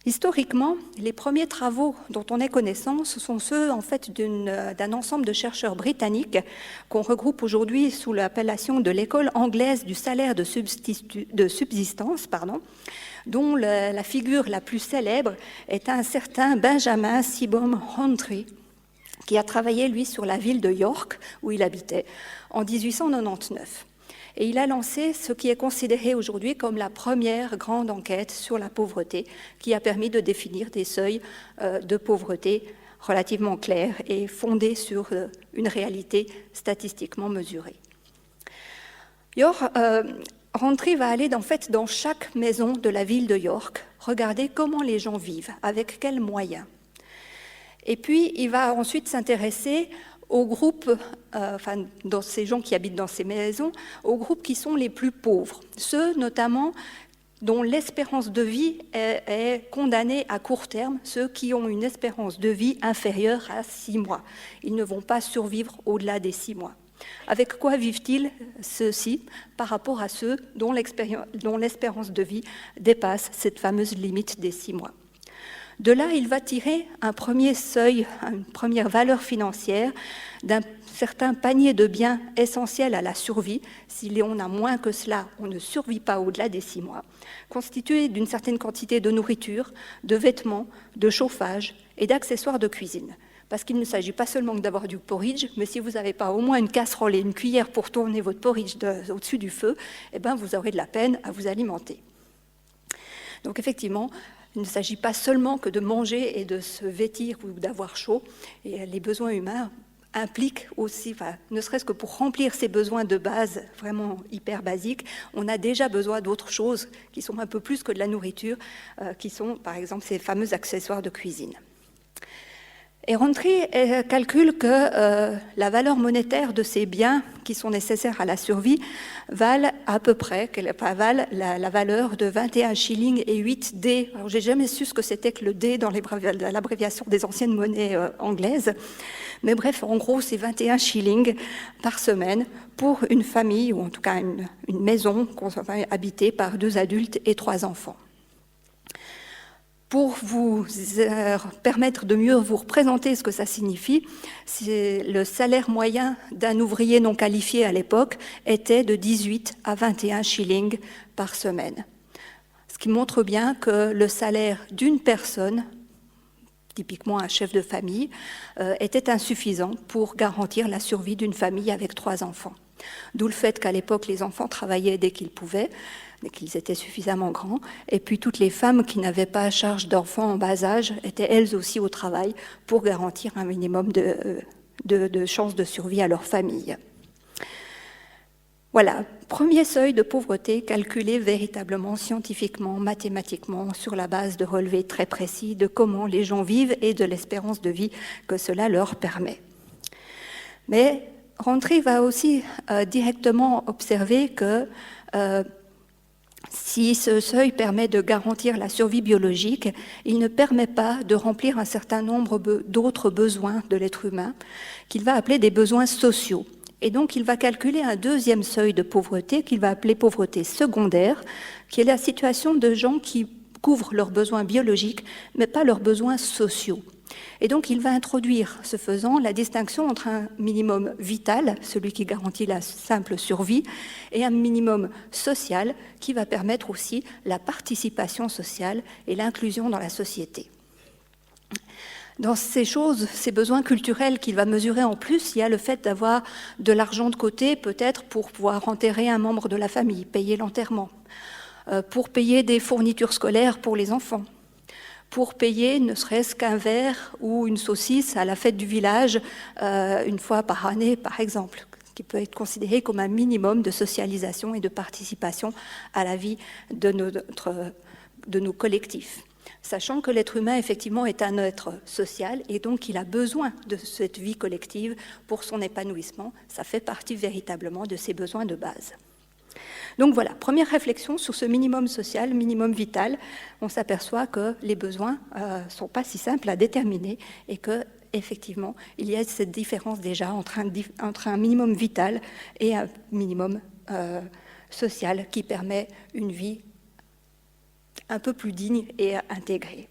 Historiquement, les premiers travaux dont on ait connaissance sont ceux en fait, d'un ensemble de chercheurs britanniques qu'on regroupe aujourd'hui sous l'appellation de l'école anglaise du salaire de subsistance, dont la figure la plus célèbre est un certain Benjamin Seebohm Rowntree, qui a travaillé, lui, sur la ville de York, où il habitait, en 1899. Et il a lancé ce qui est considéré aujourd'hui comme la première grande enquête sur la pauvreté, qui a permis de définir des seuils de pauvreté relativement clairs et fondés sur une réalité statistiquement mesurée. Rowntree va aller en fait dans chaque maison de la ville de York, regarder comment les gens vivent, avec quels moyens. Et puis, il va ensuite s'intéresser aux groupes, dans ces gens qui habitent dans ces maisons, aux groupes qui sont les plus pauvres, ceux notamment dont l'espérance de vie est condamnée à court terme, ceux qui ont une espérance de vie inférieure à 6 mois. Ils ne vont pas survivre au-delà des 6 mois. Avec quoi vivent-ils, ceux-ci, par rapport à ceux dont l'espérance de vie dépasse cette fameuse limite des 6 mois? De là, il va tirer un premier seuil, une première valeur financière d'un certain panier de biens essentiels à la survie. Si on a moins que cela, on ne survit pas au-delà des 6 mois, constitué d'une certaine quantité de nourriture, de vêtements, de chauffage et d'accessoires de cuisine. Parce qu'il ne s'agit pas seulement d'avoir du porridge, mais si vous n'avez pas au moins une casserole et une cuillère pour tourner votre porridge au-dessus du feu, eh ben vous aurez de la peine à vous alimenter. Donc effectivement, il ne s'agit pas seulement que de manger et de se vêtir ou d'avoir chaud. Et les besoins humains impliquent aussi, ne serait-ce que pour remplir ces besoins de base vraiment hyper basiques, on a déjà besoin d'autres choses qui sont un peu plus que de la nourriture, qui sont par exemple ces fameux accessoires de cuisine. Et Rowntree calcule que la valeur monétaire de ces biens qui sont nécessaires à la survie valent à peu près, la valeur de 21 shillings et 8 dés. Alors, j'ai jamais su ce que c'était que le dé dans l'abréviation des anciennes monnaies anglaises. Mais bref, en gros, c'est 21 shillings par semaine pour une famille, ou en tout cas une maison habitée par 2 adultes et 3 enfants. Pour vous permettre de mieux vous représenter ce que ça signifie, le salaire moyen d'un ouvrier non qualifié à l'époque était de 18 à 21 shillings par semaine. Ce qui montre bien que le salaire d'une personne, typiquement un chef de famille, était insuffisant pour garantir la survie d'une famille avec 3 enfants. D'où le fait qu'à l'époque, les enfants travaillaient dès qu'ils pouvaient, dès qu'ils étaient suffisamment grands, et puis toutes les femmes qui n'avaient pas à charge d'enfants en bas âge étaient elles aussi au travail pour garantir un minimum de chances de survie à leur famille. Voilà, premier seuil de pauvreté calculé véritablement, scientifiquement, mathématiquement, sur la base de relevés très précis de comment les gens vivent et de l'espérance de vie que cela leur permet. Mais Rowntree va aussi directement observer que si ce seuil permet de garantir la survie biologique, il ne permet pas de remplir un certain nombre d'autres besoins de l'être humain, qu'il va appeler des besoins sociaux. Et donc, il va calculer un deuxième seuil de pauvreté qu'il va appeler pauvreté secondaire, qui est la situation de gens qui couvrent leurs besoins biologiques, mais pas leurs besoins sociaux. Et donc, il va introduire, ce faisant, la distinction entre un minimum vital, celui qui garantit la simple survie, et un minimum social qui va permettre aussi la participation sociale et l'inclusion dans la société. Dans ces choses, ces besoins culturels qu'il va mesurer en plus, il y a le fait d'avoir de l'argent de côté, peut-être pour pouvoir enterrer un membre de la famille, payer l'enterrement, pour payer des fournitures scolaires pour les enfants, pour payer ne serait-ce qu'un verre ou une saucisse à la fête du village une fois par année, par exemple, qui peut être considéré comme un minimum de socialisation et de participation à la vie de nos collectifs. Sachant que l'être humain, effectivement, est un être social et donc il a besoin de cette vie collective pour son épanouissement. Ça fait partie véritablement de ses besoins de base. Donc voilà, première réflexion sur ce minimum social, minimum vital. On s'aperçoit que les besoins ne sont pas si simples à déterminer et que, effectivement, il y a cette différence déjà entre un minimum vital et un minimum social qui permet une vie un peu plus digne et intégré.